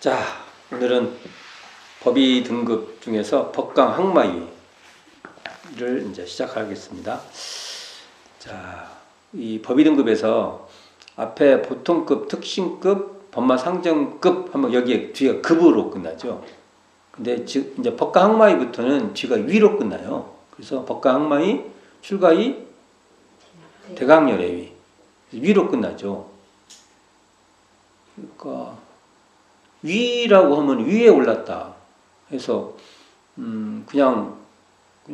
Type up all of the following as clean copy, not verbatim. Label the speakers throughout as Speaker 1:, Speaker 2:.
Speaker 1: 자, 오늘은 법의 등급 중에서 법강 항마위를 이제 시작하겠습니다. 자, 이 법의 등급에서 앞에 보통급, 특신급, 법마 상정급 하면 여기에 뒤가 급으로 끝나죠. 근데 즉 이제 법강 항마위부터는 뒤가 위로 끝나요. 그래서 법강 항마위, 출가위, 대강열애위 위로 끝나죠. 그러니까 위라고 하면 위에 올랐다 해서 그냥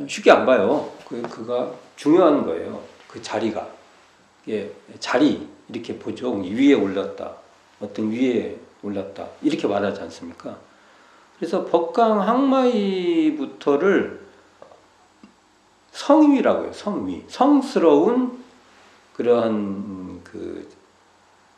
Speaker 1: 쉽게 안 봐요. 그가 중요한 거예요. 그 자리가 자리 이렇게 보죠. 위에 올랐다, 어떤 위에 올랐다 이렇게 말하지 않습니까? 그래서 법강 항마위부터를 성위라고 해요. 성위, 성스러운 그러한 그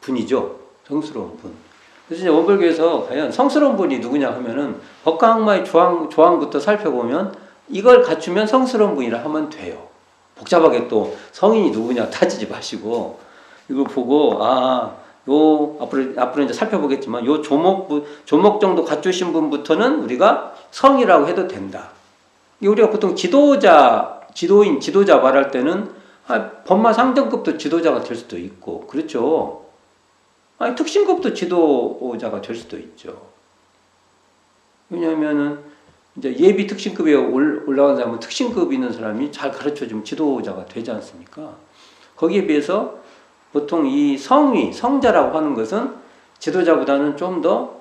Speaker 1: 분이죠. 성스러운 분. 그래서 이제 원불교에서 과연 성스러운 분이 누구냐 하면은 법강 항마위 조항부터 살펴보면 이걸 갖추면 성스러운 분이라 하면 돼요. 복잡하게 또 성인이 누구냐 따지지 마시고 이걸 보고 요 앞으로 이제 살펴보겠지만 요 조목 정도 갖추신 분부터는 우리가 성이라고 해도 된다. 우리가 보통 지도자 말할 때는 법마 상정급도 지도자가 될 수도 있고 그렇죠. 특신급도 지도자가 될 수도 있죠. 왜냐하면은 이제 예비 특신급에 올라간 사람은 특신급 있는 사람이 잘 가르쳐주면 지도자가 되지 않습니까? 거기에 비해서 보통 이 성위, 성자라고 하는 것은 지도자보다는 좀 더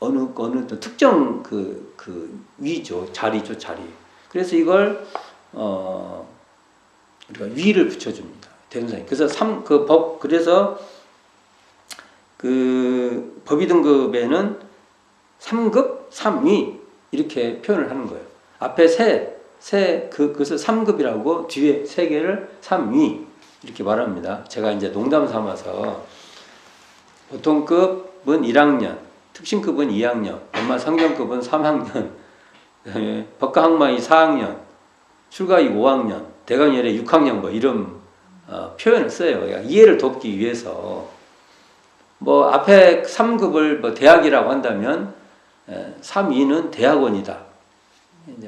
Speaker 1: 어느 특정 그 위죠, 자리죠, 자리. 그래서 이걸 우리가 위를 붙여줍니다. 대선생님. 그래서 그래서 그 법의 등급에는 3급, 3위 이렇게 표현을 하는 거예요. 앞에 그것을 3급이라고 뒤에 3개를 3위 이렇게 말합니다. 제가 이제 농담 삼아서 보통급은 1학년, 특신급은 2학년, 법마 상정급은 3학년, 법강 항마위 4학년, 출가위 5학년, 대강열애 6학년 뭐 이런 표현을 써요. 이해를 돕기 위해서 뭐 앞에 3급을 뭐 대학이라고 한다면 3위는 대학원이다.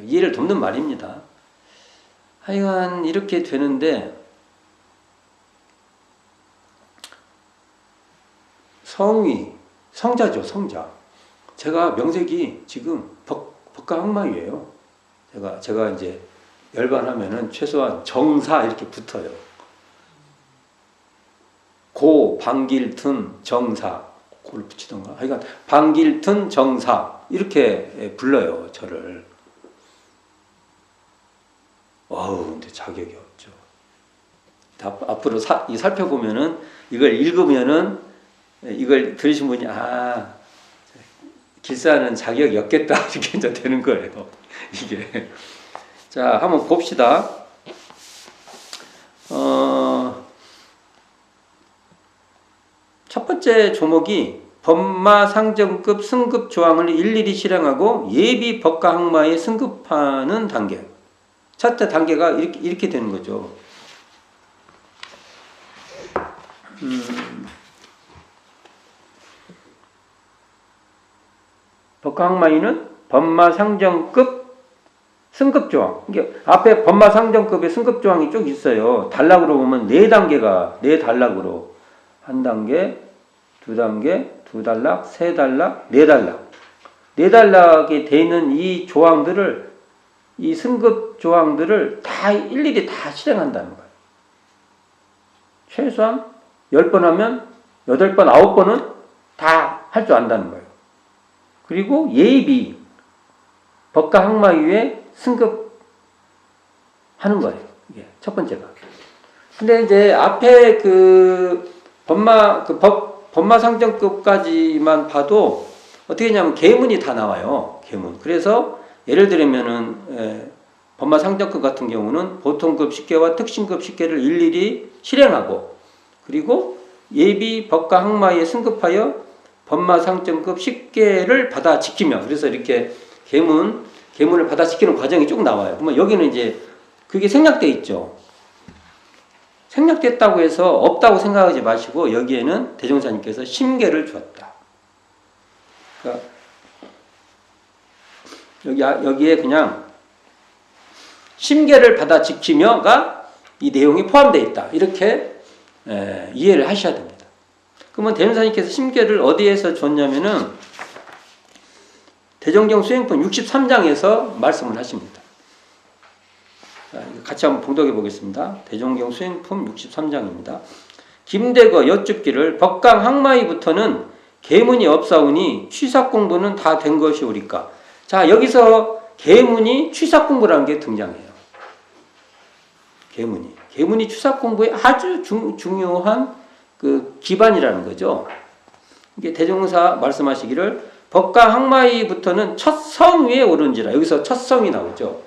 Speaker 1: 이해를 돕는 말입니다. 하여간 이렇게 되는데 성위, 성자죠, 성자. 제가 명색이 지금 법강 항마위예요. 제가 이제 열반하면은 최소한 정사 이렇게 붙어요. 고, 방길튼, 정사. 고를 붙이던가. 그러니까 방길튼, 정사. 이렇게 불러요, 저를. 근데 자격이 없죠. 앞으로 살펴보면은, 이걸 읽으면은, 이걸 들으신 분이, 길사는 자격이 없겠다. 이렇게 이제 되는 거예요. 이게. 자, 한번 봅시다. 첫 번째 조목이 법마 상정급 승급 조항을 일일이 실행하고 예비 법강 항마에 승급하는 단계. 첫째 단계가 이렇게 되는 거죠. 법강 항마위는 법마 상정급 승급 조항. 이게 앞에 법마 상정급의 승급 조항이 쭉 있어요. 단락으로 보면 4단계가 4단락으로. 1단계, 2단계, 2단락, 3단락, 4단락. 4단락에 되어 있는 이 조항들을, 이 승급 조항들을 다 일일이 다 실행한다는 거예요. 최소한 10번 하면 8번, 9번은 다 할 줄 안다는 거예요. 그리고 예비, 법강 항마위에 승급하는 거예요. 이게 첫 번째가. 근데 이제 앞에 법마 상정급까지만 봐도 어떻게 했냐면 계문이 다 나와요. 계문. 그래서 예를 들면은 법마 상정급 같은 경우는 보통급 10개와 특신급 10개를 일일이 실행하고 그리고 예비 법강 항마위에 승급하여 법마 상정급 10개를 받아 지키며 그래서 이렇게 계문을 받아 지키는 과정이 쭉 나와요. 그러면 여기는 이제 그게 생략돼 있죠. 생략됐다고 해서 없다고 생각하지 마시고 여기에는 대종사님께서 심계를 주었다. 그러니까 여기에 그냥 심계를 받아 지키며가 이 내용이 포함되어 있다. 이렇게 이해를 하셔야 됩니다. 그러면 대문사님께서 심계를 어디에서 줬냐면은 대종경 수행품 63장에서 말씀을 하십니다. 같이 한번 봉독해 보겠습니다. 대종경 수행품 63장입니다. 김대거 여쭙기를 법강 항마이부터는 계문이 없사오니 취사 공부는 다 된 것이오리까. 자, 여기서 계문이 취사 공부라는 게 등장해요. 계문이 취사 공부의 아주 중요한 그 기반이라는 거죠. 이게 대종사 말씀하시기를 법강 항마이부터는 첫 성 위에 오른지라. 여기서 첫 성이 나오죠.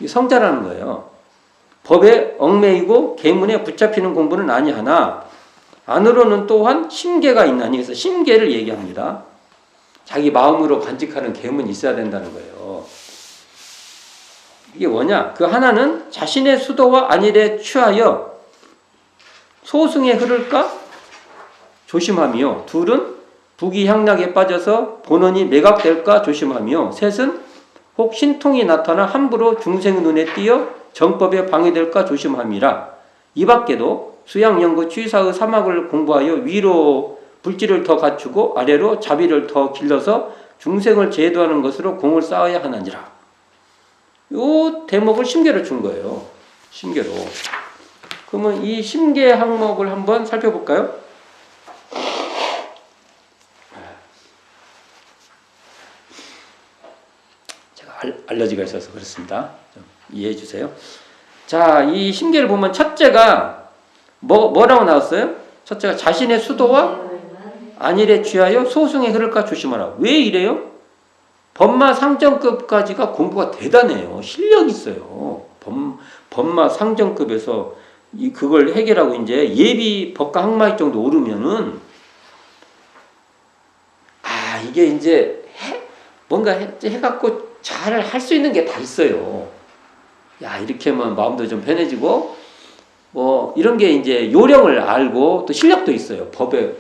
Speaker 1: 성자라는 거예요. 법에 얽매이고 계문에 붙잡히는 공부는 아니하나 안으로는 또한 심계가 있나니. 그래서 심계를 얘기합니다. 자기 마음으로 간직하는 계문이 있어야 된다는 거예요. 이게 뭐냐? 그 하나는 자신의 수도와 안일에 취하여 소승에 흐를까 조심하며, 둘은 부귀향락에 빠져서 본원이 매각될까 조심하며, 셋은 혹 신통이 나타나 함부로 중생 눈에 띄어 정법에 방해될까 조심함이라. 이 밖에도 수양연구 취사의 사막을 공부하여 위로 불지를 더 갖추고 아래로 자비를 더 길러서 중생을 제도하는 것으로 공을 쌓아야 하느니라. 이 대목을 심계로 준 거예요. 심계로. 그러면 이 심계 항목을 한번 살펴볼까요? 제가 알러지가 있어서 그렇습니다. 좀 이해해 주세요. 자, 이 심계를 보면 첫째가 뭐라고 나왔어요? 첫째가 자신의 수도와 안일에 취하여 소승에 흐를까 조심하라. 왜 이래요? 법마 상정급까지가 공부가 대단해요. 실력이 있어요. 법마 상정급에서 그걸 해결하고 이제 예비 법과 항마이 정도 오르면은 이게 이제 뭔가 해갖고 잘 할 수 있는 게 다 있어요. 이렇게 하면 마음도 좀 편해지고 뭐 이런 게 이제 요령을 알고 또 실력도 있어요. 법에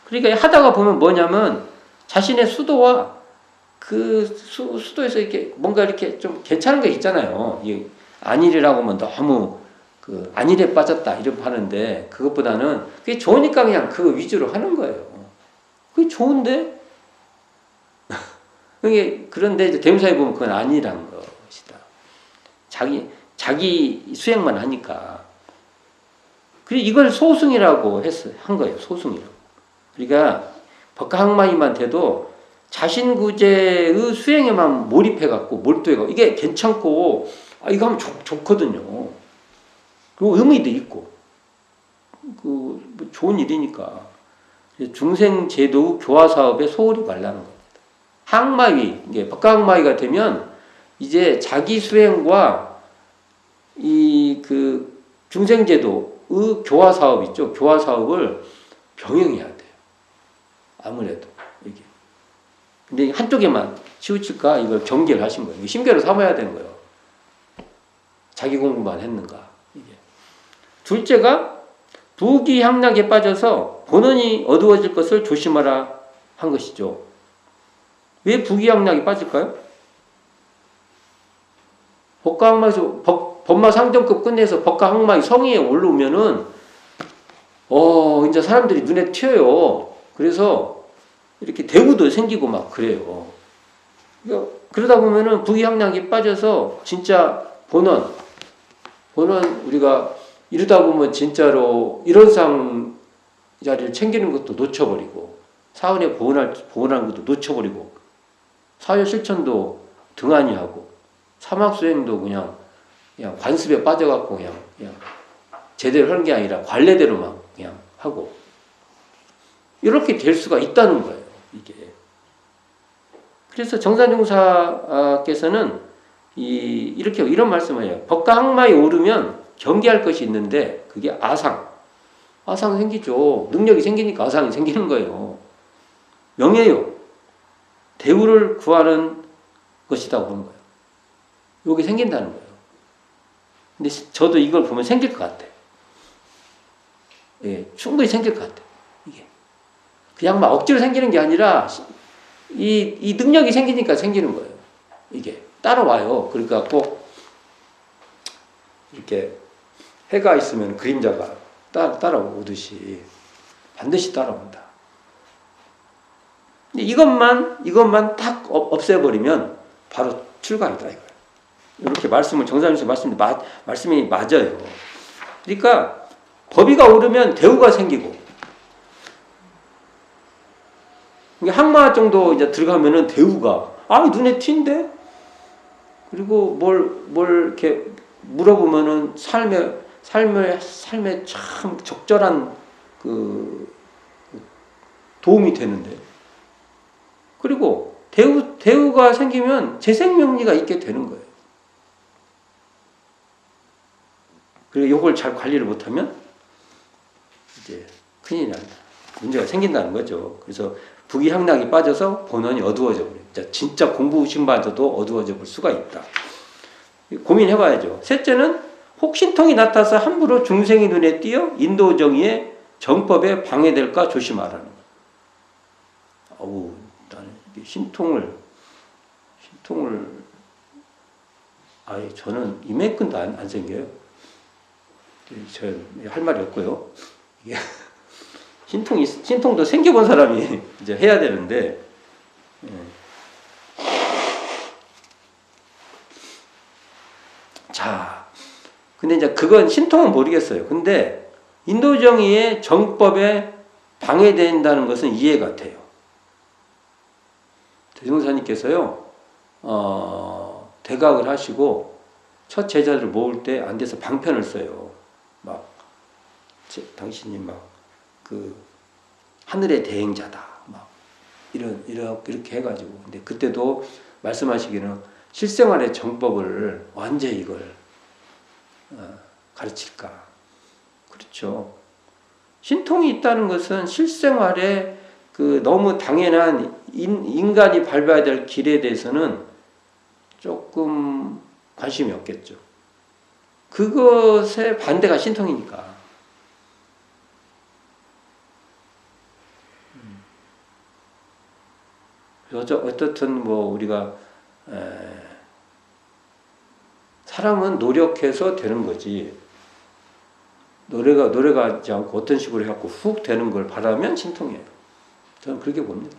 Speaker 1: 그러니까 하다가 보면 뭐냐면 자신의 수도와 그 수도에서 이렇게 뭔가 이렇게 좀 괜찮은 게 있잖아요. 안일이라고 하면 너무 그 안일에 빠졌다 이렇게 하는데, 그것보다는 그게 좋으니까 그냥 그 위주로 하는 거예요. 그게 좋은데 그런데 이제 대문사에 보면 그건 아니란 것이다. 자기 수행만 하니까. 그리고 이걸 소승이라고 한 거예요. 소승이라고. 그러니까 법가항마이만 돼도 자신구제의 수행에만 몰입해갖고 몰두해갖고 이게 괜찮고 이거 하면 좋거든요. 그리고 의미도 있고 뭐 좋은 일이니까. 중생제도 교화사업에 소홀히 말라는 겁니다. 항마위, 이게 법가항마위가 되면 이제 자기 수행과 그 중생제도의 교화사업 있죠. 교화사업을 병행해야 돼요. 아무래도 이게. 근데 한쪽에만 치우칠까 이걸 경계를 하신 거예요. 심계로 삼아야 되는 거예요. 자기 공부만 했는가. 이게. 둘째가 부귀향락에 빠져서 본원이 어두워질 것을 조심하라 한 것이죠. 왜 부귀향락에 빠질까요? 법가항마에서 법마 상정급 끝내서 법가항마의 성의에 올라오면은 이제 사람들이 눈에 튀어요. 그래서 이렇게 대우도 생기고 막 그래요. 그러다 보면은 부귀향락에 빠져서 진짜 본원 우리가 이러다 보면 진짜로 일원상 자리를 챙기는 것도 놓쳐버리고 사원에 보온하는 것도 놓쳐버리고 사회 실천도 등한히 하고 사막수행도 그냥 관습에 빠져갖고 그냥 제대로 하는 게 아니라 관례대로만 그냥 하고 이렇게 될 수가 있다는 거예요. 이게. 그래서 정산중사께서는 이렇게 이런 말씀을 해요. 법가항마에 오르면 경계할 것이 있는데 그게 아상 생기죠. 능력이 생기니까 아상이 생기는 거예요. 명예요. 대우를 구하는 것이라고 하는 거예요. 요게 생긴다는 거예요. 근데 저도 이걸 보면 생길 것 같아요. 충분히 생길 것 같아요. 이게. 그냥 막 억지로 생기는 게 아니라 이 능력이 생기니까 생기는 거예요. 이게 따라와요. 그러니까 꼭 이렇게 해가 있으면 그림자가 따라오듯이 반드시 따라온다. 근데 이것만 딱 없애버리면 바로 출가이다 이거예요. 이렇게 말씀을 정사님께서 말씀이 맞아요. 그러니까 법의가 오르면 대우가 생기고, 항마 정도 이제 들어가면은 대우가 눈에 띈데, 그리고 뭘 이렇게 물어보면은 삶에 참 적절한 그 도움이 되는데, 그리고 대우가 생기면 재생명리가 있게 되는 거예요. 그리고 이걸 잘 관리를 못하면 이제 큰일이 난다. 문제가 생긴다는 거죠. 그래서 부귀향락이 빠져서 본원이 어두워져 버려요. 진짜 공부심마저도 어두워져 볼 수가 있다. 고민해봐야죠. 셋째는 혹신통이 나타나서 함부로 중생의 눈에 띄어 인도정의의 정법에 방해될까 조심하라는 거예요. 나는 신통을 아예 저는 이만큼도 안 생겨요. 저 할 말이 없고요. 이게 신통도 생겨본 사람이 이제 해야 되는데, 자, 근데 이제 그건 신통은 모르겠어요. 근데 인도정의의 정법에 방해된다는 것은 이해가 돼요. 대종사님께서요, 대각을 하시고 첫 제자를 모을 때 안 돼서 방편을 써요. 당신이 하늘의 대행자다. 이렇게 해가지고. 근데 그때도 말씀하시기는 실생활의 정법을 언제 이걸 가르칠까? 그렇죠. 신통이 있다는 것은 실생활에 너무 당연한 인간이 밟아야 될 길에 대해서는 조금 관심이 없겠죠. 그것의 반대가 신통이니까. 어떻든 우리가 사람은 노력해서 되는 거지. 노력하지 않고 어떤 식으로 해갖고 훅 되는 걸 바라면 신통이에요. 저는 그렇게 봅니다.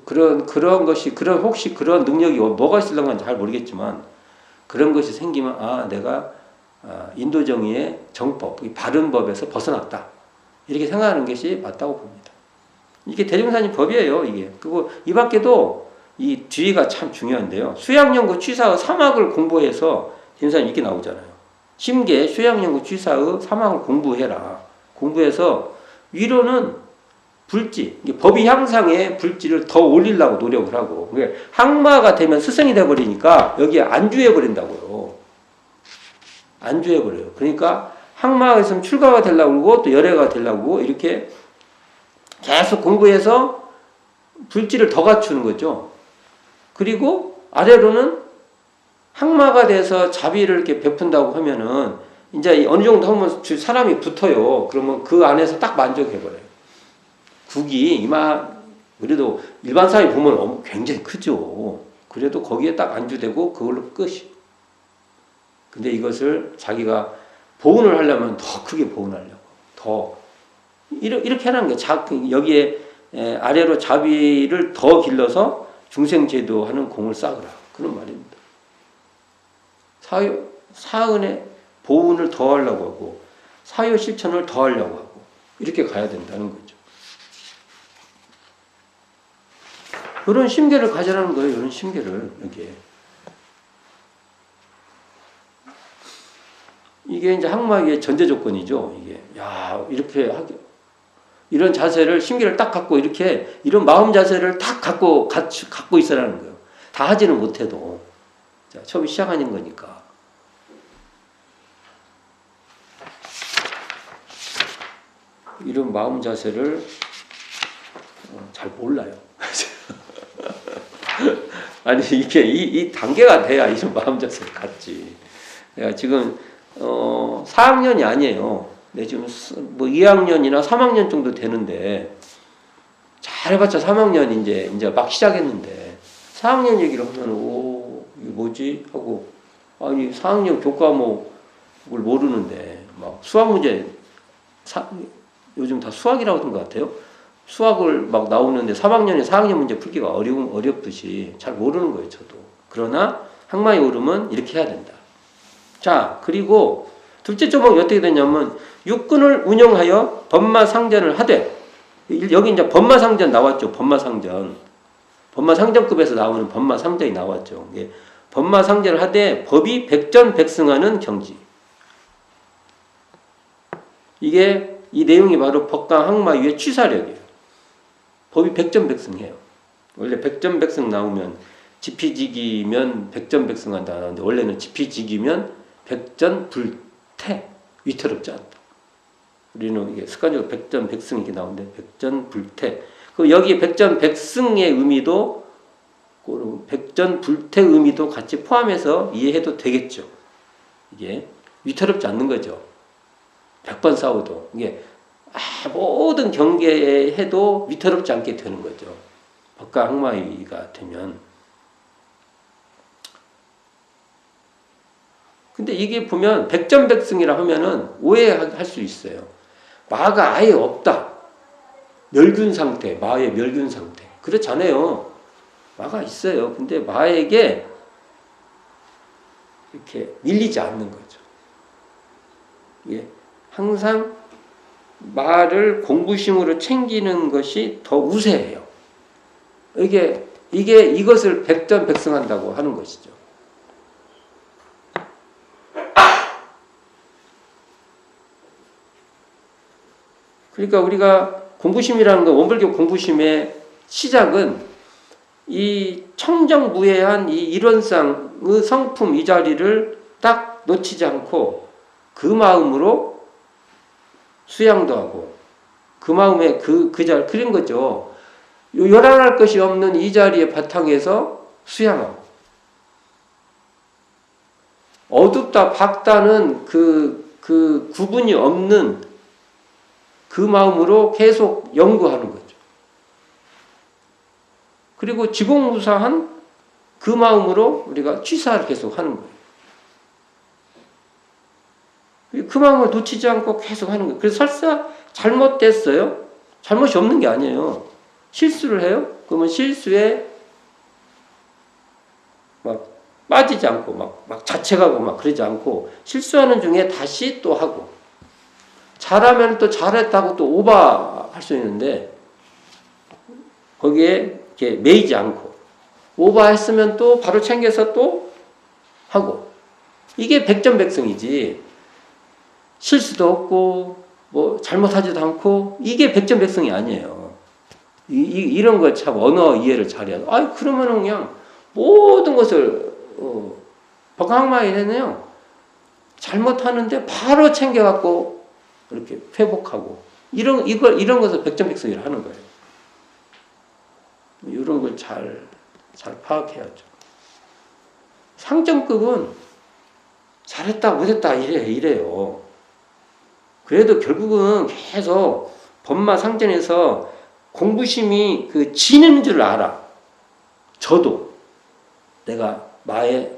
Speaker 1: 그런 것이, 혹시 그런 능력이 뭐가 있을런가 잘 모르겠지만, 그런 것이 생기면, 내가 인도정의의 정법, 바른 법에서 벗어났다. 이렇게 생각하는 것이 맞다고 봅니다. 이게 대종사님 법이에요, 이게. 그리고 이 밖에도 이 뒤가 참 중요한데요. 수양연구 취사의 사막을 공부해서 대종사님 이렇게 나오잖아요. 심계 수양연구 취사의 사막을 공부해라. 공부해서 위로는 불지, 법의 향상에 불지를 더 올리려고 노력을 하고, 항마가 되면 스승이 돼버리니까 여기에 안주해버린다고요. 안주해버려요. 그러니까 항마가 있으면 출가가 되려고 그러고 또 열애가 되려고 이렇게 계속 공부해서 불지를 더 갖추는 거죠. 그리고 아래로는 항마가 돼서 자비를 이렇게 베푼다고 하면은 이제 어느 정도 하면 사람이 붙어요. 그러면 그 안에서 딱 만족해버려요. 국이 그래도 일반 사람이 보면 굉장히 크죠. 그래도 거기에 딱 안주되고 그걸로 끝이. 근데 이것을 자기가 보훈을 하려면 더 크게 보훈하려고. 더. 이렇게 하는 거예요. 여기에 아래로 자비를 더 길러서 중생제도 하는 공을 쌓으라. 그런 말입니다. 사은의 보훈을 더 하려고 하고, 사유 실천을 더 하려고 하고, 이렇게 가야 된다는 거죠. 이런 심계를 가져라는 거예요. 이런 심계를, 여기에. 이게 이제 항마의 전제 조건이죠. 이게, 이렇게 이런 자세를, 심계를 딱 갖고, 이런 마음 자세를 딱 갖고 있으라는 거예요. 다 하지는 못해도. 자, 처음 시작하는 거니까. 이런 마음 자세를 잘 몰라요. 아니, 이게 이 단계가 돼야 이런 마음 자세를 갖지. 내가 지금 4학년이 아니에요. 내 지금 뭐 2학년이나 3학년 정도 되는데 잘해봤자 3학년 이제 막 시작했는데 4학년 얘기를 하면 오 이게 뭐지 하고 아니 4학년 교과목을 모르는데 막 수학 문제 요즘 다 수학이라고 하는 것 같아요. 수학을 막 나오는데 3학년에 4학년 문제 풀기가 어렵듯이 잘 모르는 거예요, 저도. 그러나 항마의 오름은 이렇게 해야 된다. 자, 그리고 둘째 조목이 어떻게 되냐면 육군을 운영하여 법마상전을 하되 여기 이제 법마상전 나왔죠. 법마상전. 법마상전급에서 나오는 법마상전이 나왔죠. 법마상전을 하되 법이 백전백승하는 경지. 이게 이 내용이 바로 법강 항마위의 취사력이에요. 법이 백전백승해요. 원래 백전백승 나오면 지피지기면 백전백승한다 하는데 원래는 지피지기면 백전불태 위태롭지 않다. 우리는 이게 습관적으로 백전백승 이렇게 나오는데 백전불태. 그럼 여기 백전백승의 의미도 백전불태 의미도 같이 포함해서 이해해도 되겠죠. 이게 위태롭지 않는 거죠. 100번 싸워도 이게 모든 경계에 해도 위태롭지 않게 되는 거죠. 법과 항마위가 되면. 근데 이게 보면 백전백승이라 하면은 오해할 수 있어요. 마가 아예 없다. 멸균 상태, 마의 멸균 상태. 그렇잖아요. 마가 있어요. 근데 마에게 이렇게 밀리지 않는 거죠. 예. 항상 마를 공부심으로 챙기는 것이 더 우세해요. 이것을 백전백승한다고 하는 것이죠. 그러니까 우리가 공부심이라는 건 원불교 공부심의 시작은 이 청정무해한 이 일원상의 성품 이 자리를 딱 놓치지 않고 그 마음으로 수양도 하고 그 마음에 그 자리 그런 거죠. 요란할 것이 없는 이 자리의 바탕에서 수양하고 어둡다 밝다는 그 구분이 없는 그 마음으로 계속 연구하는 거죠. 그리고 지공무사한 그 마음으로 우리가 취사를 계속 하는 거예요. 그 마음을 놓치지 않고 계속 하는 거예요. 그래서 설사 잘못됐어요. 잘못이 없는 게 아니에요. 실수를 해요. 그러면 실수에 막 빠지지 않고 막 자책하고 막 그러지 않고 실수하는 중에 다시 또 하고 잘하면 또 잘했다고 또 오버할 수 있는데 거기에 이렇게 매이지 않고 오버했으면 또 바로 챙겨서 또 하고 이게 백전백승이지 실수도 없고 뭐 잘못하지도 않고 이게 백전백승이 아니에요. 이런 걸 참 언어 이해를 잘해야 돼. 아이 그러면은 그냥 모든 것을 법강항마에는요 잘못하는데 바로 챙겨갖고 이렇게 회복하고 이런 것을 백전백승이라 하는 거예요. 이런 걸 잘 파악해야죠. 상점급은 잘했다 못했다 이래요. 그래도 결국은 계속 법마 상전에서 공부심이 지는 줄 알아. 저도 내가 마에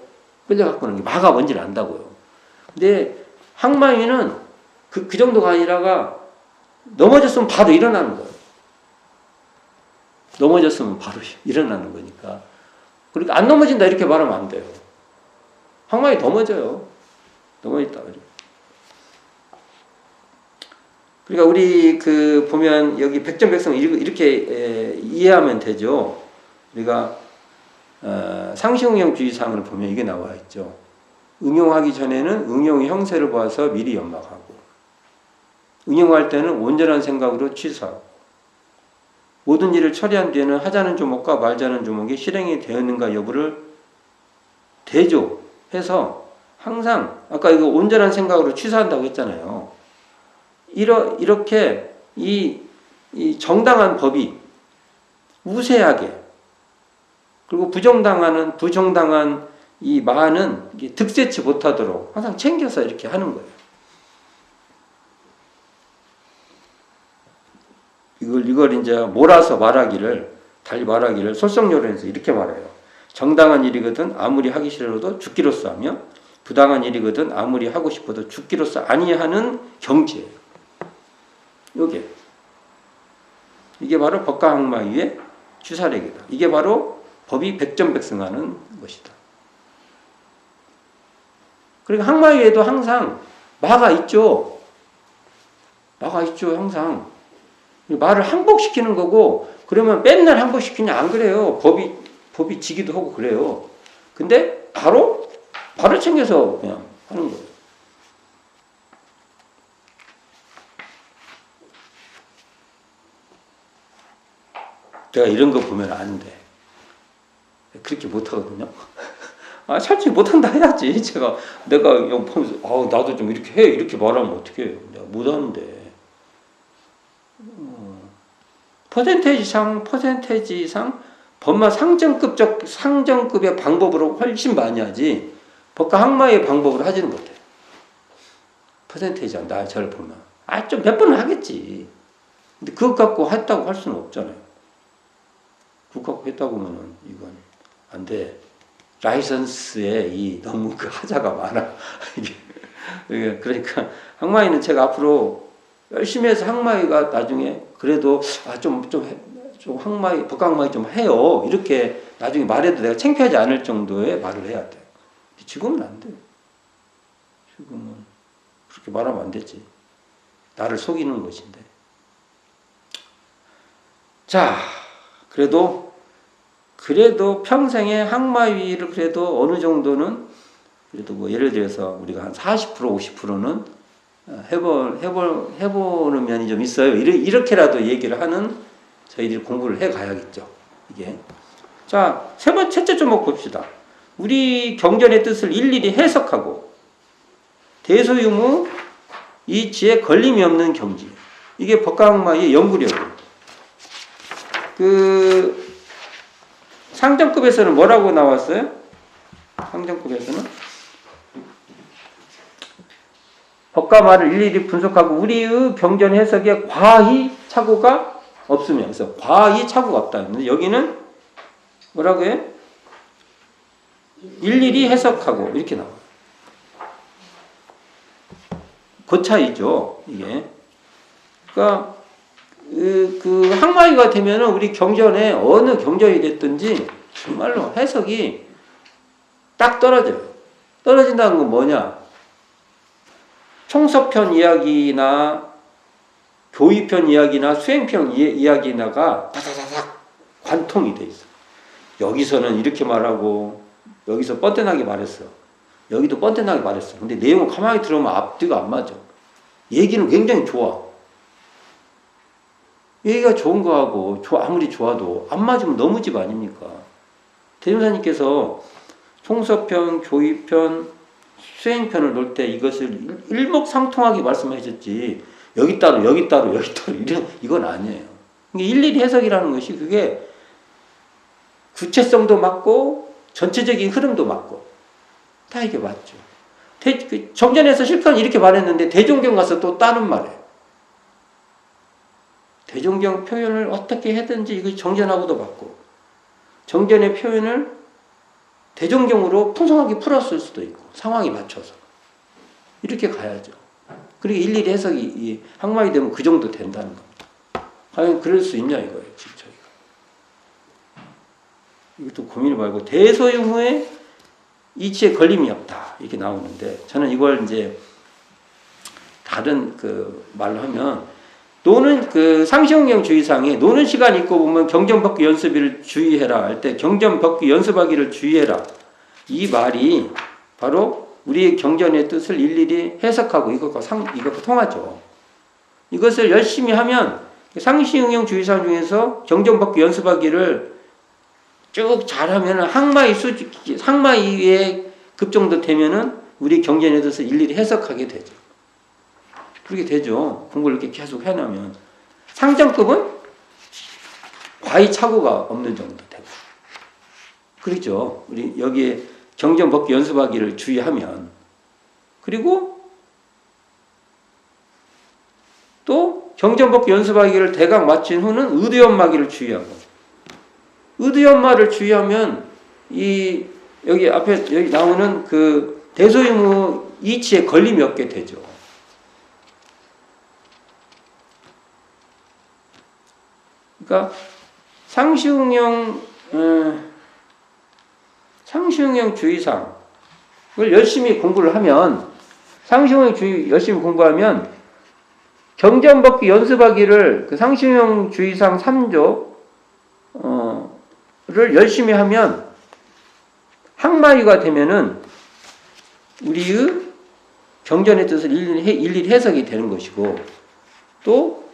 Speaker 1: 끌려갖고 하는 게 마가 뭔지를 안다고요. 근데 항마위는 그 정도가 아니라가 넘어졌으면 바로 일어나는 거예요. 넘어졌으면 바로 일어나는 거니까. 그러니까 안 넘어진다 이렇게 말하면 안 돼요. 항마위 넘어져요. 넘어졌다. 그러니까 우리 보면 여기 백전백승 이렇게 이해하면 되죠. 우리가 상시응용주의상을 보면 이게 나와 있죠. 응용하기 전에는 응용의 형세를 보아서 미리 연막하고 응용할 때는 온전한 생각으로 취사하고 모든 일을 처리한 뒤에는 하자는 조목과 말자는 조목이 실행이 되었는가 여부를 대조해서 항상 아까 이거 온전한 생각으로 취사한다고 했잖아요. 이렇게 이 정당한 법이 우세하게 그리고 부정당한 이 마는 득세치 못하도록 항상 챙겨서 이렇게 하는 거예요. 이걸 이제 몰아서 달리 말하기를 솔성요론에서 이렇게 말해요. 정당한 일이거든 아무리 하기 싫어도 죽기로써 하며 부당한 일이거든 아무리 하고 싶어도 죽기로써 아니하는 경지예요. 이게 바로 법과 항마위의 주사력이다. 이게 바로 법이 백전백승하는 것이다. 그리고 항마위에도 항상 마가 있죠. 항상. 말을 항복시키는 거고, 그러면 맨날 항복시키냐? 안 그래요. 법이 지기도 하고 그래요. 근데 바로 챙겨서 그냥 하는 거예요. 제가 이런 거 보면 안 돼. 그렇게 못하거든요. 솔직히 못한다 해야지. 내가 이거 보면서, 나도 좀 이렇게 해. 이렇게 말하면 어떻게 해요? 내가 못하는데. 퍼센테이지상 법마 상정급의 방법으로 훨씬 많이 하지, 법과 항마의 방법으로 하지는 못해. 퍼센테이지상, 저를 보면. 좀 몇 번은 하겠지. 근데 그것 갖고 했다고 할 수는 없잖아요. 그것 갖고 했다고 하면은 이건 안 돼. 라이선스에 너무 그 하자가 많아. 그러니까 항마위는 제가 앞으로 열심히 해서 항마위가 나중에 그래도 좀 항마위, 법과 항마위 좀 해요. 이렇게 나중에 말해도 내가 창피하지 않을 정도의 말을 해야 돼. 지금은 안 돼. 지금은 그렇게 말하면 안 되지. 나를 속이는 것인데. 자, 그래도 평생에 항마위를 그래도 어느 정도는 그래도 뭐 예를 들어서 우리가 한 40% 50%는 해보는 면이 좀 있어요. 이렇게라도 얘기를 하는 저희들이 공부를 해 가야겠죠. 이게. 자, 첫째 조목 봅시다. 우리 경전의 뜻을 일일이 해석하고 대소유무 이치에 걸림이 없는 경지. 이게 법과 항마의 연구력이에요. 상정급에서는 뭐라고 나왔어요? 상정급에서는 법과 말을 일일이 분석하고 우리의 경전 해석에 과히 착오가 없으며, 그래서 과히 착오가 없다. 근데 여기는 뭐라고 해요? 일일이 해석하고 이렇게 나와요. 그 차이죠, 이게. 그러니까 그 항마위가 되면은 우리 경전에 어느 경전이 됐든지 정말로 해석이 딱 떨어져요. 떨어진다는 건 뭐냐? 총서편 이야기나 교의편 이야기나 수행편 이야기나가 다다다닥 관통이 돼 있어. 여기서는 이렇게 말하고 여기서 뻔뻔하게 말했어. 여기도 뻔뻔하게 말했어. 근데 내용을 가만히 들어보면 앞뒤가 안 맞아. 얘기는 굉장히 좋아. 얘기가 좋은 거하고 아무리 좋아도 안 맞으면 너무 집 아닙니까? 대종사님께서 총서편, 교의편, 수행편을 놓을 때 이것을 일목상통하게 말씀하셨지, 여기 따로 이건 아니에요. 일일이 해석이라는 것이 그게 구체성도 맞고 전체적인 흐름도 맞고 다 이게 맞죠. 정전에서 실컷 이렇게 말했는데 대종경 가서 또 다른 말이에요. 대종경 표현을 어떻게 해든지 이거 정전하고도 맞고, 정전의 표현을 대종경으로 풍성하게 풀었을 수도 있고, 상황에 맞춰서 이렇게 가야죠. 그리고 일일이 해석이 항마위 되면 그 정도 된다는 겁니다. 과연 그럴 수 있냐 이거예요, 지금 저희가. 이것도 고민을 말고 대소유무에 이치에 걸림이 없다 이렇게 나오는데, 저는 이걸 이제 다른 말로 하면, 노는 상시용경 주의상에 노는 시간 있고 보면 경전법규 연습일을 주의해라 할 때 경전법규 연습하기를 주의해라, 이 말이 바로 우리의 경전의 뜻을 일일이 해석하고 이것과 통하죠. 이것을 열심히 하면 상시용경 주의상 중에서 경전법규 연습하기를 쭉 잘하면 항마위에 급정도 되면은 우리 경전의 뜻을 일일이 해석하게 되죠. 그렇게 되죠. 공부를 이렇게 계속 해나면. 상정급은 과히 착오가 없는 정도 되고. 그렇죠. 우리 여기에 경전 법규 연습하기를 주의하면. 그리고 또 경전법기 연습하기를 대강 마친 후는 의두연마기를 주의하고, 의두연마를 주의하면 여기 앞에 여기 나오는 그 대소유무 이치에 걸림이 없게 되죠. 그러니까 상시응용 주의상을 열심히 공부를 하면, 상시응용 주의 열심히 공부하면 경전법기 연습하기를 그 상시응용 주의상 3조를 열심히 하면 항마유가 되면은 우리의 경전의 뜻을 일일이 해석이 되는 것이고, 또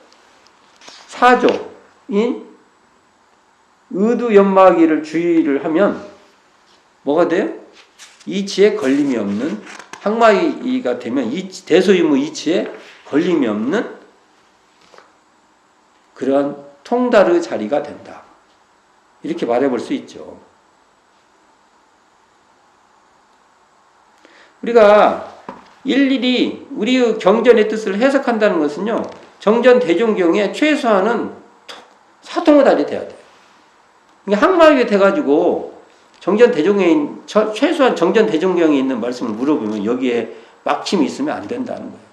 Speaker 1: 4조인 의두연마기를 주의를 하면 뭐가 돼요? 이치에 걸림이 없는, 항마이가 되면 대소유무 이치에 걸림이 없는 그러한 통달의 자리가 된다. 이렇게 말해볼 수 있죠. 우리가 일일이 우리의 경전의 뜻을 해석한다는 것은요, 정전 대종경에 최소한은 사통의 달이 돼야 돼요. 그러니까 항마유에 돼가지고 최소한 정전 대종경에 있는 말씀을 물어보면 여기에 막힘이 있으면 안 된다는 거예요.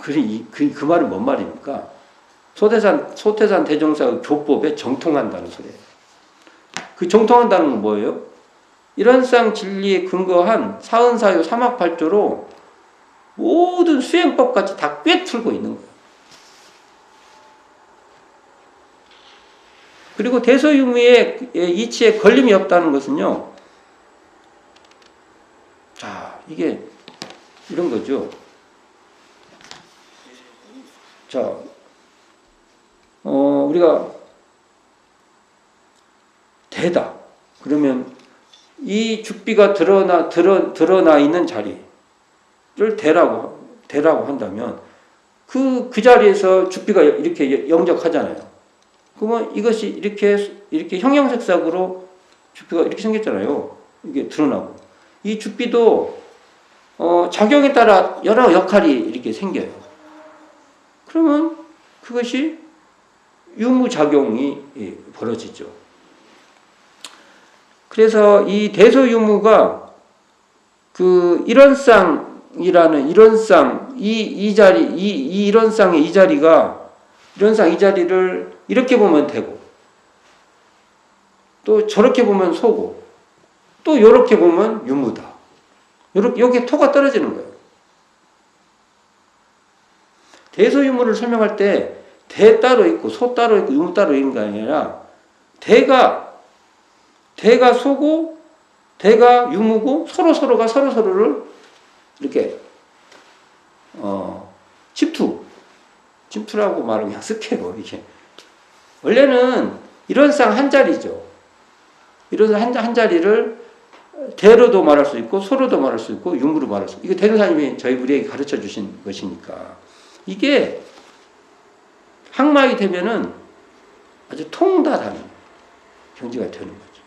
Speaker 1: 그 말은 뭔 말입니까? 소태산 대종사의 교법에 정통한다는 소리예요. 그 정통한다는 건 뭐예요? 일원상 진리에 근거한 사은사유 삼학팔조로 모든 수행법까지 다 꿰뚫고 있는 거예요. 그리고 대소유무의 이치에 걸림이 없다는 것은요, 자, 이게 이런 거죠. 자, 우리가 대다. 그러면 이 죽비가 드러나 있는 자리를 대라고 한다면 그 자리에서 죽비가 이렇게 영적하잖아요. 그러면 이것이 이렇게 형형색색으로 죽비가 이렇게 생겼잖아요. 이게 드러나고. 이 죽비도 작용에 따라 여러 역할이 이렇게 생겨요. 그러면 그것이 유무작용이 벌어지죠. 그래서 이 대소유무가 그 일원상이라는 일원상 이 일원상의 이 자리를 이렇게 보면 되고, 또 저렇게 보면 소고, 또 이렇게 보면 유무다. 여기 토가 떨어지는 거예요. 대소유무를 설명할 때 대 따로 있고 소 따로 있고 유무 따로 있는 게 아니라 대가 소고 대가 유무고 서로가 서로를 이렇게 침투라고 말하면 그냥 습해요. 이게 원래는 일원상 한 자리죠. 일원상 한 자리를 대로도 말할 수 있고 소로도 말할 수 있고 유무로 말할 수 있고, 이거 대도사님이 우리에게 가르쳐 주신 것이니까 이게 항마이 되면은 아주 통달하는 경지가 되는 거죠.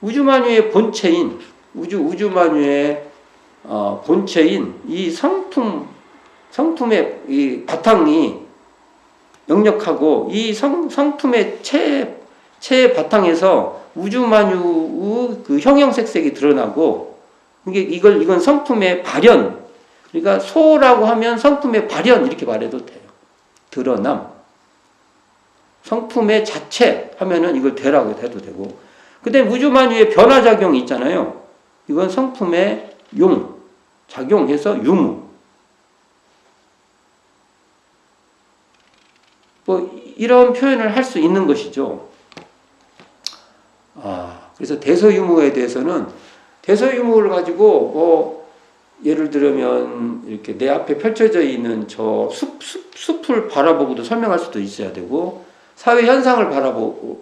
Speaker 1: 우주만유의 본체인 우주만유의 본체인 이 성품의 이 바탕이 역력하고, 이 성품의 체의 바탕에서 우주만유의 그 형형색색이 드러나고, 이건 성품의 발현. 그러니까 소라고 하면 성품의 발현 이렇게 말해도 돼요. 드러남. 성품의 자체 하면은 이걸 대라고 해도 되고, 근데 우주만유의 변화작용이 있잖아요. 이건 성품의 작용해서 유무. 이런 표현을 할 수 있는 것이죠. 그래서 대소유무에 대해서는 대소유무를 가지고 예를 들면 이렇게 내 앞에 펼쳐져 있는 저 숲을 바라보고도 설명할 수도 있어야 되고, 사회 현상을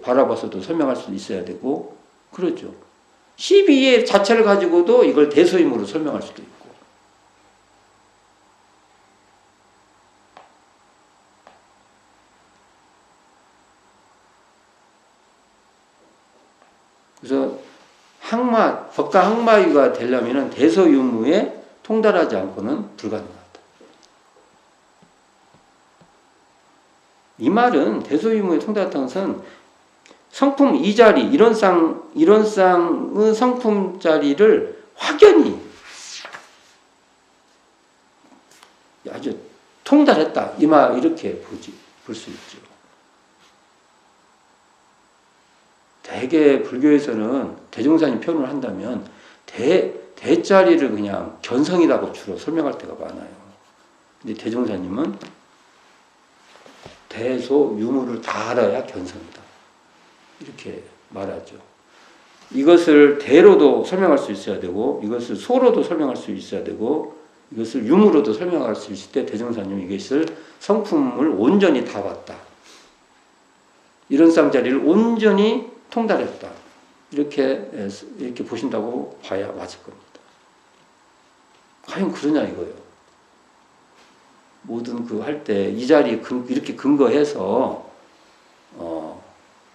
Speaker 1: 바라봐서도 설명할 수도 있어야 되고, 그렇죠. 12의 자체를 가지고도 이걸 대소유무로 설명할 수도 있고. 그래서 법과 항마위가 되려면 대소유무에 통달하지 않고는 불가능하다. 이 말은 대소유무에 통달했다는 것은 성품 이 자리, 이런 쌍의 성품 자리를 확연히 아주 통달했다. 이 말 이렇게 볼 수 있죠. 대개 불교에서는 대종사님 표현을 한다면 대자리를 그냥 견성이라고 주로 설명할 때가 많아요. 근데 대종사님은 대소 유무를 다 알아야 견성이다. 이렇게 말하죠. 이것을 대로도 설명할 수 있어야 되고 이것을 소로도 설명할 수 있어야 되고 이것을 유무로도 설명할 수 있을 때 대종사님은 이것을 성품을 온전히 다 봤다. 이런 쌍자리를 온전히 통달했다. 이렇게 보신다고 봐야 맞을 겁니다. 과연 그러냐 이거예요. 모든 그 할 때 이 자리에 이렇게 근거해서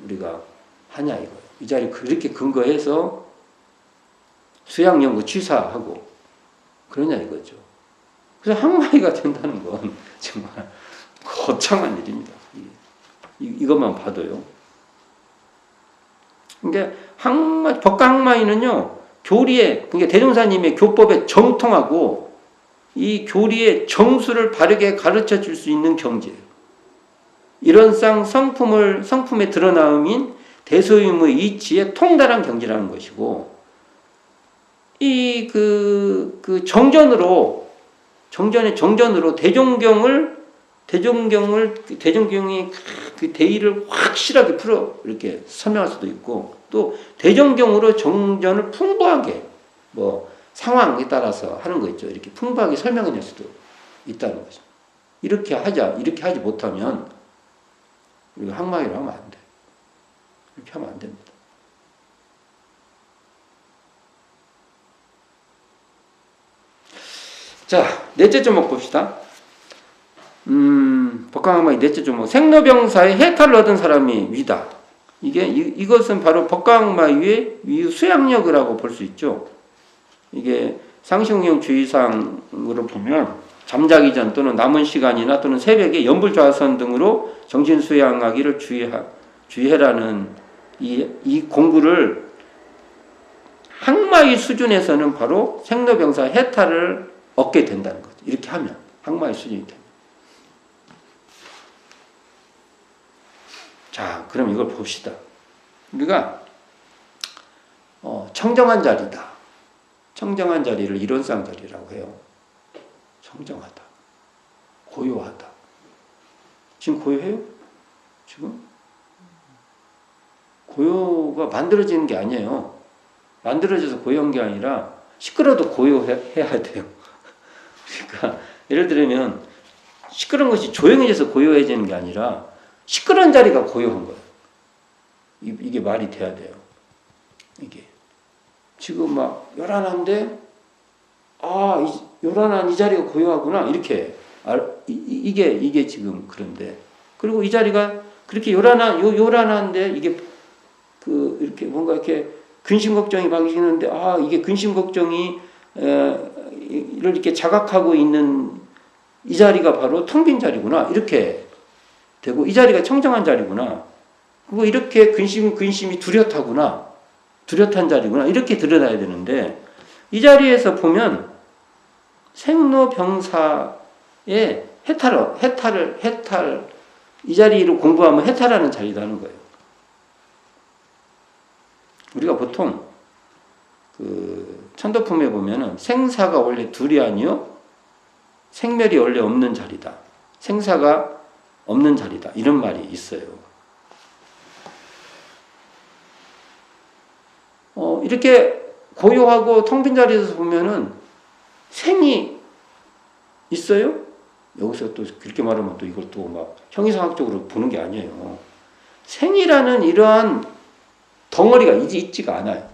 Speaker 1: 우리가 하냐 이거예요. 이 자리에 이렇게 근거해서 수양 연구 취사하고 그러냐 이거죠. 그래서 항마위가 된다는 건 정말 거창한 일입니다. 이것만 봐도요. 그러니까 법가항마위는요, 교리에, 그러니까 대종사님의 교법에 정통하고 이 교리의 정수를 바르게 가르쳐 줄 수 있는 경지예요. 이런 성품의 드러나음인 대소유무의 이치에 통달한 경지라는 것이고, 정전으로 대종경이 그 대의를 확실하게 이렇게 설명할 수도 있고, 또 대종경으로 정전을 풍부하게, 상황에 따라서 하는 거 있죠. 이렇게 풍부하게 설명해 낼 수도 있다는 거죠. 이렇게 하지 못하면, 우리가 항마위를 하면 안 돼. 이렇게 하면 안 됩니다. 자, 넷째 조목 봅시다. 법강항마위 넷째 조목. 생로병사의 해탈을 얻은 사람이 위다. 이것은 바로 법강항마위의 위의 수양력이라고 볼 수 있죠. 이게 상시응용 주의상으로 보면 잠자기 전 또는 남은 시간이나 또는 새벽에 연불좌선 등으로 정신 수양하기를 주의해라는 이 공부를 항마위 수준에서는 바로 생로병사 해탈을 얻게 된다는 거죠. 이렇게 하면 항마위 수준이 됩니다. 자, 그럼 이걸 봅시다. 우리가 청정한 자리다. 청정한 자리를 이론상 자리라고 해요. 청정하다. 고요하다. 지금 고요해요? 지금? 고요가 만들어지는 게 아니에요. 만들어져서 고요한 게 아니라 시끄러워도 고요해야 돼요. 그러니까 예를 들면 시끄러운 것이 조용해져서 고요해지는 게 아니라 시끄러운 자리가 고요한 거예요. 이게 말이 돼야 돼요. 이게 지금 막 요란한데 요란한 이 자리가 고요하구나 이렇게 이게 지금 그런데 그리고 이 자리가 그렇게 요란한데 이게 이렇게 뭔가 이렇게 근심 걱정이 방지는데 이게 근심 걱정이 이를 이렇게 자각하고 있는 이 자리가 바로 텅 빈 자리구나 이렇게 되고 이 자리가 청정한 자리구나 그리고 이렇게 근심이 뚜렷한 자리구나 이렇게 드러나야 되는데 이 자리에서 보면 생로병사의 해탈 이 자리로 공부하면 해탈하는 자리라는 거예요. 우리가 보통 천도품에 보면은 생사가 원래 둘이 아니요 생멸이 원래 없는 자리다. 생사가 없는 자리다. 이런 말이 있어요. 이렇게 고요하고 텅 빈 자리에서 보면은 생이 있어요? 여기서 또 그렇게 말하면 또 이걸 또 막 형이상학적으로 보는 게 아니에요. 생이라는 이러한 덩어리가 있지가 않아요.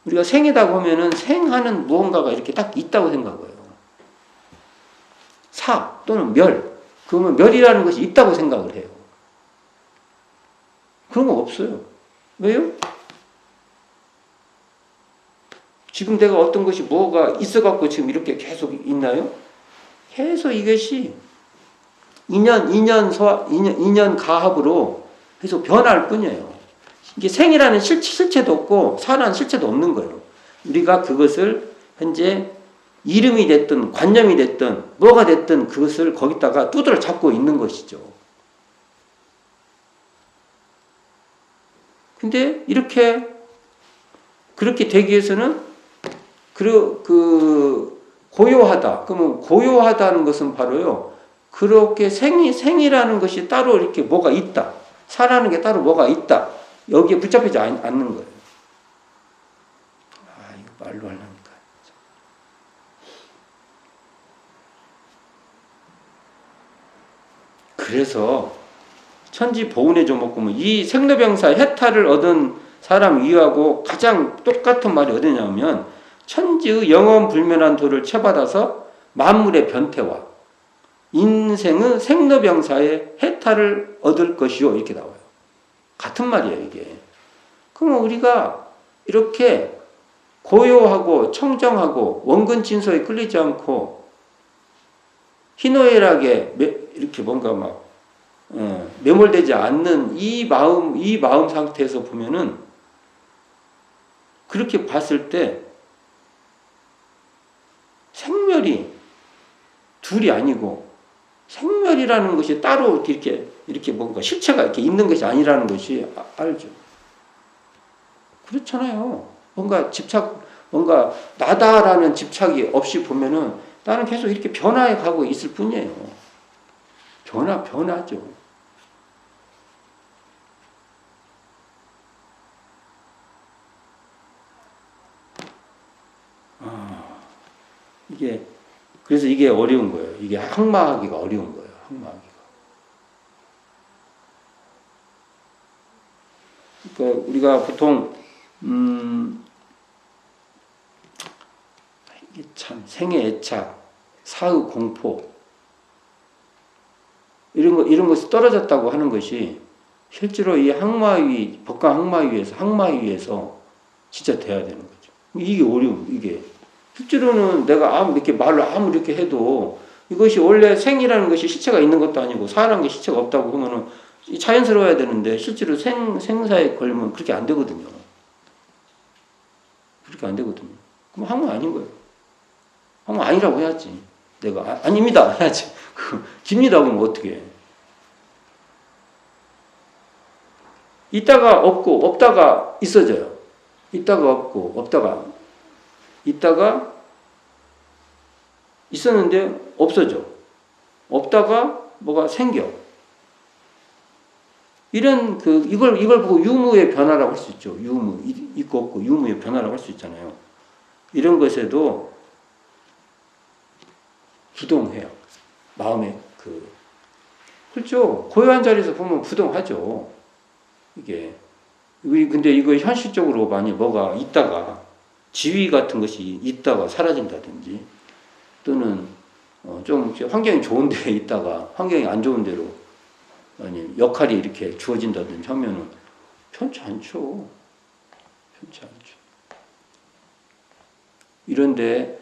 Speaker 1: 우리가 생이다 보면은 생하는 무언가가 이렇게 딱 있다고 생각해요. 사 또는 그러면 멸이라는 것이 있다고 생각을 해요. 그런 거 없어요. 왜요? 지금 내가 어떤 것이 뭐가 있어갖고 지금 이렇게 계속 있나요? 계속 이것이 인연 가합으로 계속 변할 뿐이에요. 이게 생이라는 실체도 없고 사라는 실체도 없는 거예요. 우리가 그것을 현재 이름이 됐든 관념이 됐든 뭐가 됐든 그것을 거기다가 두드러 잡고 있는 것이죠. 근데 그렇게 되기 위해서는 고요하다. 그러면 고요하다는 것은 바로요. 그렇게 생이라는 것이 따로 이렇게 뭐가 있다. 사라는 게 따로 뭐가 있다. 여기에 붙잡히지 않는 거예요. 이거 말로 하려니까. 그래서 천지 보훈의 조목 보면 이 생로병사 해탈을 얻은 사람 이하고 가장 똑같은 말이 어디냐면 천지의 영원불면한 도를 채받아서 만물의 변태와 인생의 생로병사의 해탈을 얻을 것이요 이렇게 나와요. 같은 말이에요 이게. 그럼 우리가 이렇게 고요하고 청정하고 원근진서에 끌리지 않고 희노애락에 이렇게 뭔가 막 매몰되지 않는 이 마음 상태에서 보면은 그렇게 봤을 때 생멸이 둘이 아니고 생멸이라는 것이 따로 이렇게 뭔가 실체가 이렇게 있는 것이 아니라는 것이 알죠. 그렇잖아요. 뭔가 나다라는 집착이 없이 보면은 나는 계속 이렇게 변화해 가고 있을 뿐이에요. 변하죠. 그래서 이게 어려운 거예요. 이게 항마하기가 어려운 거예요. 항마하기가. 그러니까 우리가 보통 이게 참 생의 애착, 사의 공포 이런 것이 떨어졌다고 하는 것이 실제로 이 법강 항마위에서 진짜 돼야 되는 거죠. 이게 이게. 실제로는 내가 이렇게 말로 이렇게 해도 이것이 원래 생이라는 것이 실체가 있는 것도 아니고 사라는 게 실체가 없다고 그러면은 자연스러워야 되는데 실제로 생사에 걸리면 그렇게 안 되거든요. 그럼 항마 아닌 거예요. 항마 아니라고 해야지. 내가 아닙니다 해야지. 집니다 그러면 어떻게 해. 있다가 없고 없다가 있어져요. 있다가 없고 없다가 있다가 있었는데 없어져. 없다가 뭐가 생겨. 이런 이걸 보고 유무의 변화라고 할 수 있죠. 유무 있고 없고 유무의 변화라고 할 수 있잖아요. 이런 것에도 부동해요. 마음에 그렇죠. 고요한 자리에서 보면 부동하죠. 근데 이거 현실적으로 만약 뭐가 있다가 지위 같은 것이 있다가 사라진다든지 또는 좀 환경이 좋은 데에 있다가 환경이 안 좋은 데로 아니 역할이 이렇게 주어진다든지 하면은 편치 않죠. 이런데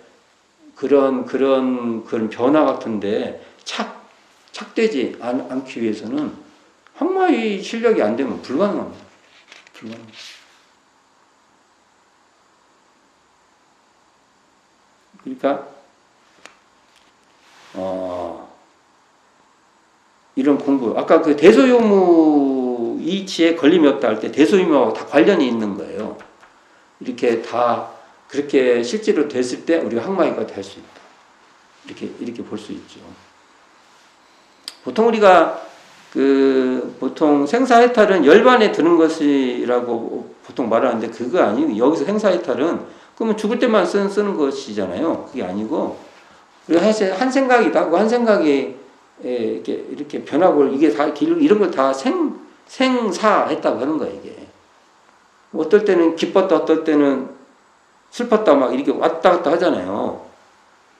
Speaker 1: 그런 변화 같은데 착되지 않기 위해서는 항마의 실력이 안 되면 불가능합니다. 그러니까 이런 공부 아까 대소요무 이치에 걸림이 없다 할 때 대소요무하고 다 관련이 있는 거예요. 이렇게 다 그렇게 실제로 됐을 때 우리가 항마이가 될 수 있다. 이렇게 볼 수 있죠. 보통 우리가 보통 생사해탈은 열반에 드는 것이라고 보통 말하는데 그거 아니고 여기서 생사해탈은 그러면 죽을 때만 쓰는 것이잖아요. 그게 아니고 우리가 한 생각이다 하고 한 생각이 이렇게 변하고 이게 다 이런 걸 다 생사했다고 하는 거예요. 이게 어떨 때는 기뻤다 어떨 때는 슬펐다 막 이렇게 왔다 갔다 하잖아요.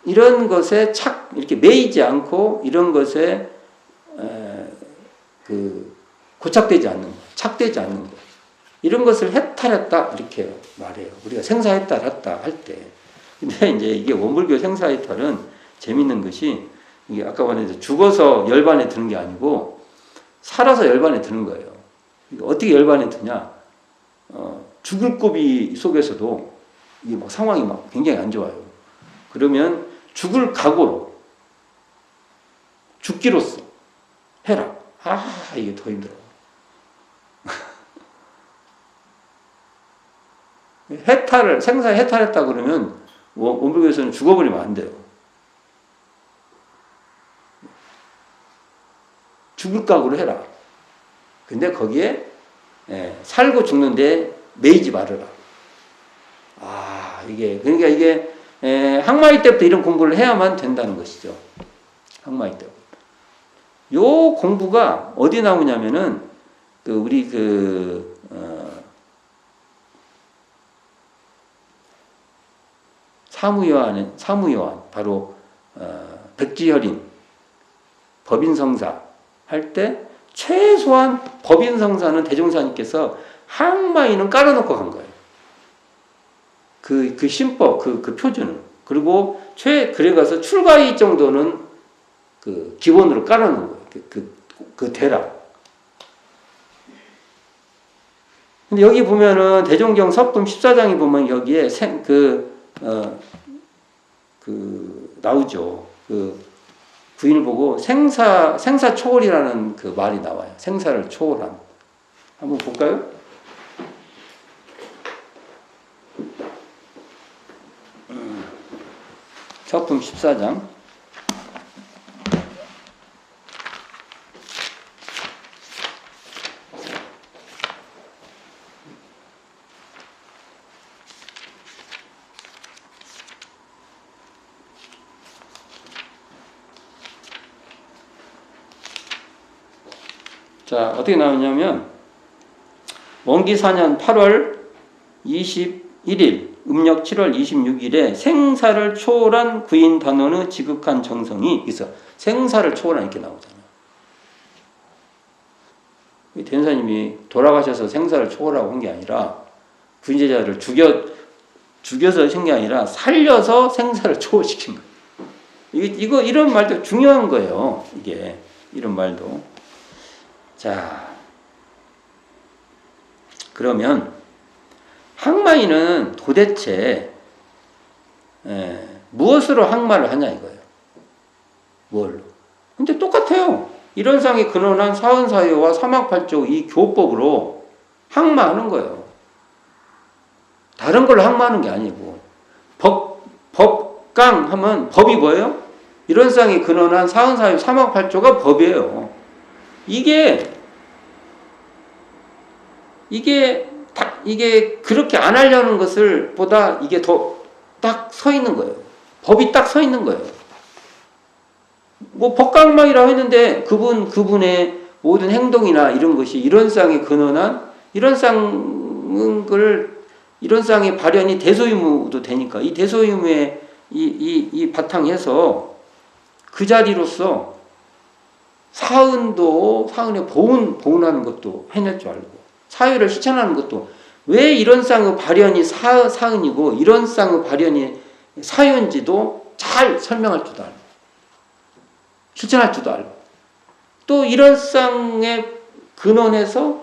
Speaker 1: 이런 것에 이렇게 매이지 않고 이런 것에 고착되지 않는 거, 착되지 않는 거. 이런 것을 해탈했다 이렇게 말해요. 우리가 생사해탈했다 할 때. 근데 이제 이게 원불교 생사해탈은 재밌는 것이 이게 아까 말했듯이 죽어서 열반에 드는 게 아니고 살아서 열반에 드는 거예요. 어떻게 열반에 드냐? 죽을 고비 속에서도 이게 막 상황이 막 굉장히 안 좋아요. 그러면 죽을 각오로 죽기로써 해라. 이게 더 힘들어. 생사에 해탈했다 그러면 원불교에서는 죽어버리면 안 돼요. 죽을 각오로 해라. 근데 거기에 살고 죽는데 매이지 말아라. 그러니까 이게 항마이 때부터 이런 공부를 해야만 된다는 것이죠. 항마이 때부터. 요 공부가 어디 나오냐면은 우리 사무요한 바로 백지혈인 법인성사 할 때 최소한 법인성사는 대종사님께서 항마이는 깔아놓고 간 거예요. 그 신법, 그 표준을. 그리고 그래가서 출가이 정도는 기본으로 깔아놓은 거예요. 그 대략. 근데 여기 보면은 대종경 서품 14장에 보면 여기에 나오죠. 부인을 보고 생사 초월이라는 그 말이 나와요. 생사를 초월한. 한번 볼까요? 서품 14장. 자, 어떻게 나오냐면 원기 4년 8월 21일 음력 7월 26일에 생사를 초월한 구인 단원의 지극한 정성이 있어. 생사를 초월한 이렇게 나오잖아요. 대전사님이 돌아가셔서 생사를 초월하고 한 게 아니라 구인제자를 죽여서 하신 게 아니라 살려서 생사를 초월시킨 거예요. 이런 말도 중요한 거예요. 이게 이런 말도. 자, 그러면 항마이는 도대체 무엇으로 항마를 하냐 이거예요. 뭘로? 근데 똑같아요. 이런상이 근원한 사은사유와 사막팔조 이 교법으로 항마하는 거예요. 다른 걸로 항마하는 게 아니고 법강 하면 법이 뭐예요? 이런상이 근원한 사은사유 사막팔조가 법이에요. 이게 그렇게 안 하려는 것을 보다 이게 더 딱 서 있는 거예요. 법이 딱 서 있는 거예요. 뭐 법강망이라고 했는데 그분의 모든 행동이나 이런 것이 이런상에 근원한 이런상의 발현이 대소유무도 되니까 이 대소유무의 이 바탕에서 그 자리로서 사은의 보훈하는 것도 해낼 줄 알고 사유를 실천하는 것도 왜 이런 쌍의 발현이 사은이고 이런 쌍의 발현이 사유인지도 잘 설명할 줄도 알고 실천할 줄도 알고 또 이런 쌍의 근원에서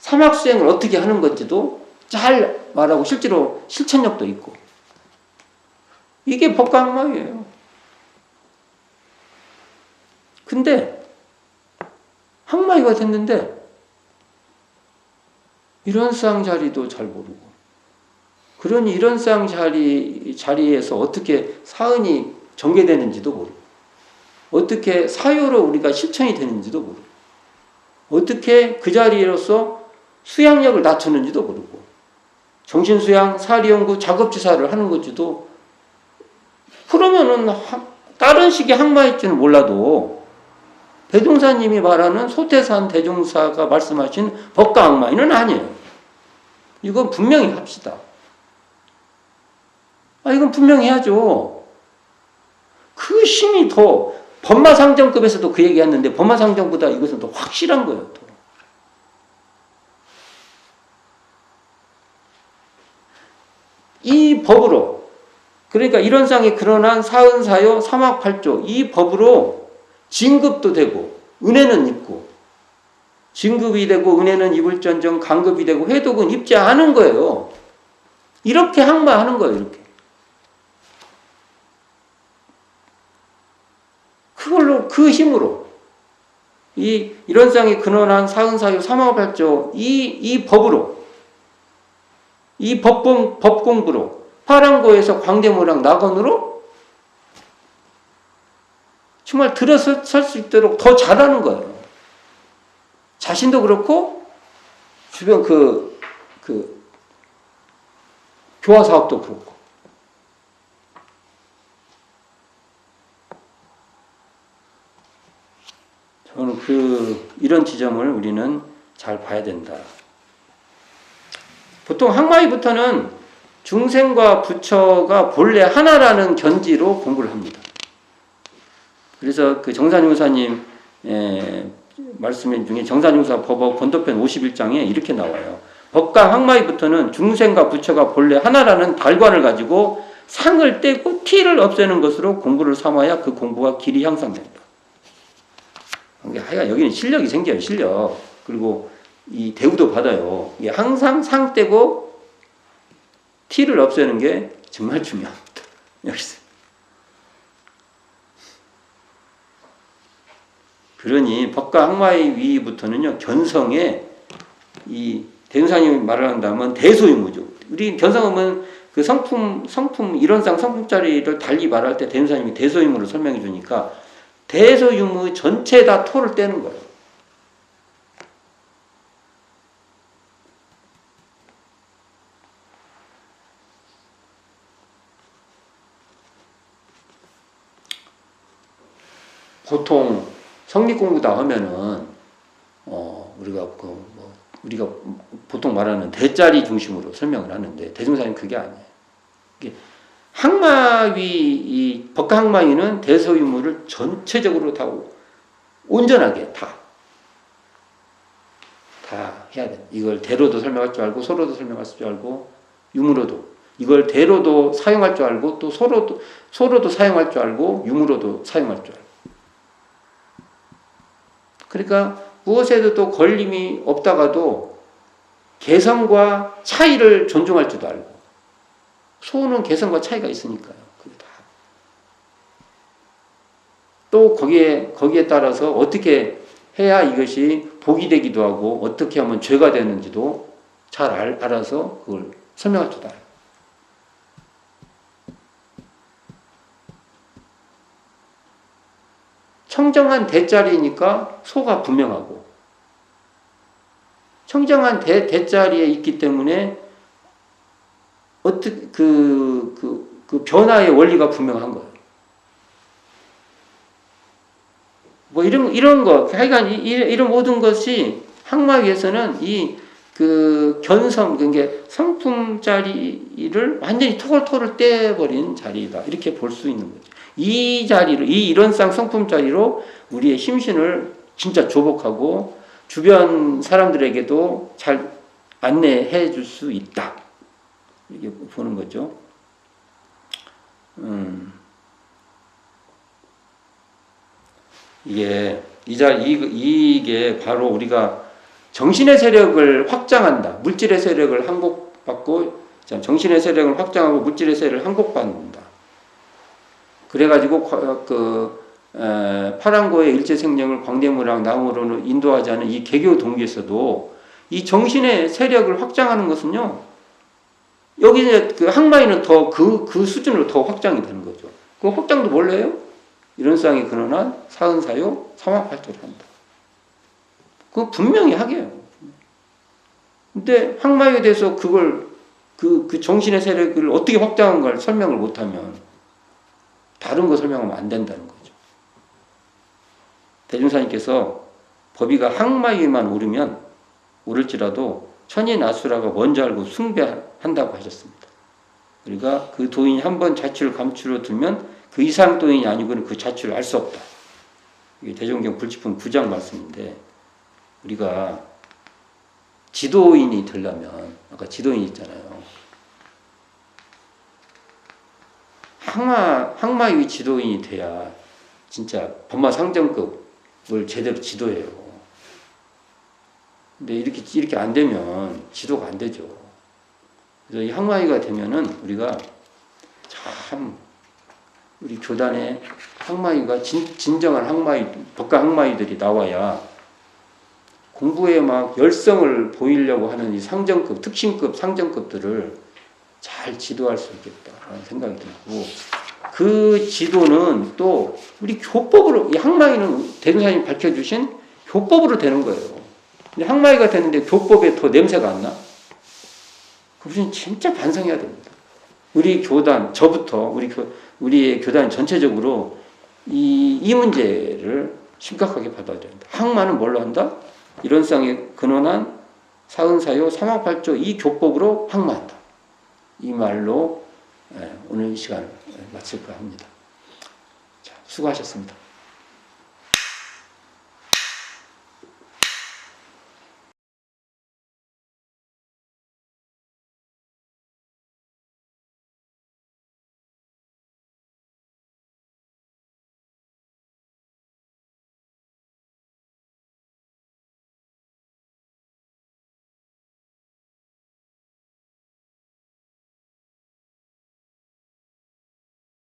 Speaker 1: 사막수행을 어떻게 하는 건지도 잘 말하고 실제로 실천력도 있고 이게 법강망이에요. 근데 항마이가 됐는데 이런 쌍 자리도 잘 모르고 그러니 이런 쌍 자리에서 어떻게 사은이 전개되는지도 모르고 어떻게 사유로 우리가 실천이 되는지도 모르고 어떻게 그 자리로서 수양력을 낮추는지도 모르고 정신수양, 사리연구, 작업지사를 하는 건지도 그러면은 다른 식의 항마일 줄은 몰라도 대종사님이 말하는 소태산 대종사가 말씀하신 법가항마이는 아니에요. 이건 분명히 합시다. 이건 분명히 해야죠. 그 힘이 더 법마상정급에서도 그 얘기했는데 법마상정보다 이것은 더 확실한 거예요. 더. 이 법으로, 그러니까 이런상이 그러한 사은사요 삼학팔조, 이 법으로 진급도 되고 은혜는 있고, 진급이 되고 은혜는 입을전정, 강급이 되고 회독은 입지 않은 거예요. 이렇게 항마하는 거예요. 이렇게. 그걸로, 그 힘으로 이런상이 근원한 사은사유 삼학팔조, 이 법으로, 이 법공부로, 파랑고에서 광대모랑 낙원으로 정말 들어설 수 있도록 더 잘하는 거예요. 자신도 그렇고 주변 그 교화 사업도 그렇고. 저는 이런 지점을 우리는 잘 봐야 된다. 보통 항마위부터는 중생과 부처가 본래 하나라는 견지로 공부를 합니다. 그래서 그 정산용사님 말씀 중에 정산용사 법어 권도편 51장에 이렇게 나와요. 법강 항마위부터는 중생과 부처가 본래 하나라는 달관을 가지고 상을 떼고 티를 없애는 것으로 공부를 삼아야 그 공부가 길이 향상된다. 하여간 여기는 실력이 생겨요. 실력. 그리고 이 대우도 받아요. 이게 항상 상 떼고 티를 없애는 게 정말 중요합니다. 여기서. 그러니 법과 항마위부터는요, 견성에 이 대운사님이 말을 한다면 대소유무죠. 우리 견성하면 그 성품 이론상 성품짜리를 달리 말할 때 대운사님이 대소유무를 설명해 주니까 대소유무 전체 다 토를 떼는 거예요. 보통 성립공부다 하면은 우리가 보통 말하는 대자리 중심으로 설명을 하는데 대중사님 그게 아니에요. 이게 항마위, 법과 항마위는 대소유무를 전체적으로 다 온전하게 다 해야 돼. 이걸 대로도 설명할 줄 알고 소로도 설명할 줄 알고 유무로도, 이걸 대로도 사용할 줄 알고 또 소로도 사용할 줄 알고 유무로도 사용할 줄 알고. 그러니까 무엇에도 또 걸림이 없다가도 개성과 차이를 존중할 줄도 알고, 소는 개성과 차이가 있으니까요. 그게 다. 또 거기에 따라서 어떻게 해야 이것이 복이 되기도 하고 어떻게 하면 죄가 되는지도 잘 알아서 그걸 설명할 줄도 알고. 청정한 대자리니까 소가 분명하고, 청정한 대자리에 있기 때문에 어떻게 그 변화의 원리가 분명한 거예요. 뭐 이런 거, 하여간 이런 모든 것이 항마위에서는 그 견성, 그러니까 성품 자리를 완전히 토를 떼버린 자리다. 이렇게 볼 수 있는 거죠. 이 자리로, 이런상 성품 자리로 우리의 심신을 진짜 조복하고 주변 사람들에게도 잘 안내해 줄 수 있다. 이렇게 보는 거죠. 이게 바로 우리가 정신의 세력을 확장한다. 물질의 세력을 항복받고, 정신의 세력을 확장하고 물질의 세력을 항복받는다. 그래가지고 파랑고의 일체생명을 광대무랑 나무로는 인도하지 않은 이 개교 동기에서도 이 정신의 세력을 확장하는 것은요, 여기 이제 그 항마위는 더 그 수준으로 더 확장이 되는 거죠. 그 확장도 뭘로 해요? 이런상이 근원한 사은사요 삼학팔조를 한다. 그거 분명히 하게요. 근데 항마위에 대해서 그걸 그 정신의 세력을 어떻게 확장한 걸 설명을 못하면 다른 거 설명하면 안 된다는 거죠. 대중사님께서 법의가 항마위에만 오를지라도 천인아수라가 먼저 알고 숭배한다고 하셨습니다. 그러니까 그 도인이 한번 자취를 감추려 들면 그 이상 도인이 아니고는 그 자취를 알 수 없다. 이게 대종경 불치품 9장 말씀인데, 우리가 지도인이 되려면, 아까 지도인 있잖아요. 항마의 지도인이 돼야 진짜 법마 상정급을 제대로 지도해요. 근데 이렇게 안 되면 지도가 안 되죠. 그래서 이 항마위가 되면은 우리가 참 우리 교단에 항마위가 진정한 항마위, 법가 항마위들이 나와야 공부에 막 열성을 보이려고 하는 이 상정급, 특신급, 상정급들을 잘 지도할 수 있겠다라는 생각이 들고, 그 지도는 또 우리 교법으로, 이 항마위는 대승사님이 밝혀주신 교법으로 되는 거예요. 근데 항마위가 되는데 교법에 더 냄새가 안 나? 그것은 진짜 반성해야 됩니다. 우리 교단, 저부터 우리의 교단 전체적으로 이 문제를 심각하게 받아야 된다. 항마는 뭘로 한다? 이론상에 근원한 사은사요 삼학팔조 이 교법으로 항마한다. 이 말로 오늘 이 시간을 마칠까 합니다. 자, 수고하셨습니다.